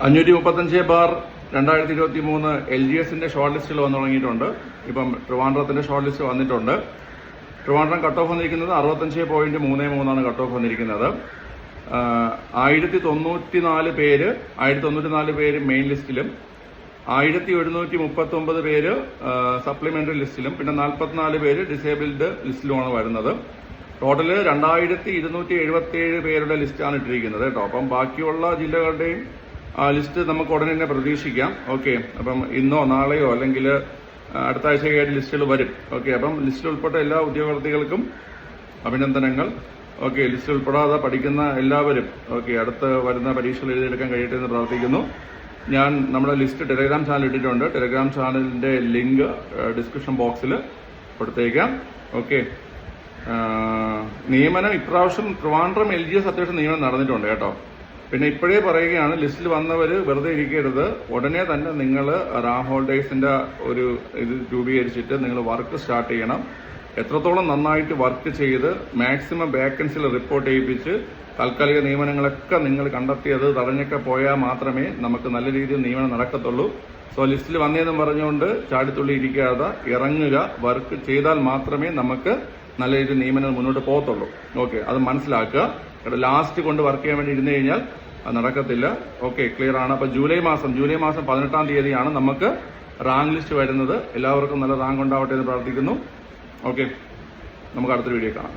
535/2023 LGSന്റെ short ലിസ്റ്റിൽ വന്നു തുടങ്ങിയിട്ടുണ്ട്. ഇപ്പം ട്രിവാൻഡ്രത്തിന്റെ ഷോർട്ട് ലിസ്റ്റ് വന്നിട്ടുണ്ട്. ട്രിവാൻഡ്രം കട്ട് ഓഫ് വന്നിരിക്കുന്നത് 65.33 കട്ട് ഓഫ് വന്നിരിക്കുന്നത്. 1094 പേര് മെയിൻ ലിസ്റ്റിലും 1739 പേര് സപ്ലിമെന്ററി ലിസ്റ്റിലും പിന്നെ 44 പേര് ഡിസേബിൾഡ് ലിസ്റ്റിലുമാണ് വരുന്നത്. ടോട്ടല് 2277 പേരുടെ ലിസ്റ്റാണ് ഇട്ടിരിക്കുന്നത് കേട്ടോ. അപ്പം ബാക്കിയുള്ള ജില്ലകളുടെയും ലിസ്റ്റ് നമുക്ക് ഉടനെ തന്നെ പ്രതീക്ഷിക്കാം. ഓക്കെ, അപ്പം ഇന്നോ നാളെയോ അല്ലെങ്കിൽ അടുത്ത ആഴ്ചയായിട്ട് ലിസ്റ്റുകൾ വരും. ഓക്കെ, അപ്പം ലിസ്റ്റിൽ ഉൾപ്പെട്ട എല്ലാ ഉദ്യോഗാർത്ഥികൾക്കും അഭിനന്ദനങ്ങൾ. ഓക്കെ, ലിസ്റ്റിൽ ഉൾപ്പെടാതെ പഠിക്കുന്ന എല്ലാവരും അടുത്ത് വരുന്ന പരീക്ഷകൾ എഴുതിയെടുക്കാൻ കഴിയട്ടെ എന്ന് പ്രാർത്ഥിക്കുന്നു. ഞാൻ നമ്മുടെ ലിസ്റ്റ് ടെലഗ്രാം ചാനൽ ഇട്ടിട്ടുണ്ട്. ടെലഗ്രാം ചാനലിന്റെ ലിങ്ക് ഡിസ്ക്രിപ്ഷൻ ബോക്സിൽ കൊടുത്തേക്കാം. ഓക്കെ, നിയമനം ഇപ്രാവശ്യം ട്രിവാൻഡ്രം LGS അത്യാവശ്യം നിയമനം നടന്നിട്ടുണ്ട് കേട്ടോ. പിന്നെ ഇപ്പോഴേ പറയുകയാണ്, ലിസ്റ്റിൽ വന്നവര് വെറുതെ ഇരിക്കരുത്. ഉടനെ തന്നെ നിങ്ങൾ റാം ഹോൾഡേഴ്സിന്റെ ഒരു ഇത് രൂപീകരിച്ചിട്ട് നിങ്ങൾ വർക്ക് സ്റ്റാർട്ട് ചെയ്യണം. എത്രത്തോളം നന്നായിട്ട് വർക്ക് ചെയ്ത് മാക്സിമം വേക്കൻസികൾ റിപ്പോർട്ട് ചെയ്യിപ്പിച്ച് താൽക്കാലിക നിയമനങ്ങളൊക്കെ നിങ്ങൾ കണ്ടെത്തിയത് തടഞ്ഞൊക്കെ പോയാൽ മാത്രമേ നമുക്ക് നല്ല രീതിയിൽ നിയമനം നടക്കത്തുള്ളൂ. സോ ലിസ്റ്റിൽ വന്നതെന്നും പറഞ്ഞുകൊണ്ട് ചാടിത്തുള്ളി ഇരിക്കാതെ ഇറങ്ങുക. വർക്ക് ചെയ്താൽ മാത്രമേ നമുക്ക് നല്ല രീതിയിൽ നിയമനം മുന്നോട്ട് പോകത്തുള്ളൂ. ഓക്കെ, അത് മനസ്സിലാക്കുക. ലാസ്റ്റ് കൊണ്ട് വർക്ക് ചെയ്യാൻ വേണ്ടി ഇരുന്നു കഴിഞ്ഞാൽ അത് നടക്കത്തില്ല. ഓക്കെ, ക്ലിയർ ആണ്. അപ്പൊ ജൂലൈ മാസം 18-ാം തീയതിയാണ് നമുക്ക് റാങ്ക് ലിസ്റ്റ് വരുന്നത്. എല്ലാവർക്കും നല്ല റാങ്ക് ഉണ്ടാവട്ടെ എന്ന് പ്രാർത്ഥിക്കുന്നു. ഓക്കെ, നമുക്ക് അടുത്തൊരു വീഡിയോ കാണാം.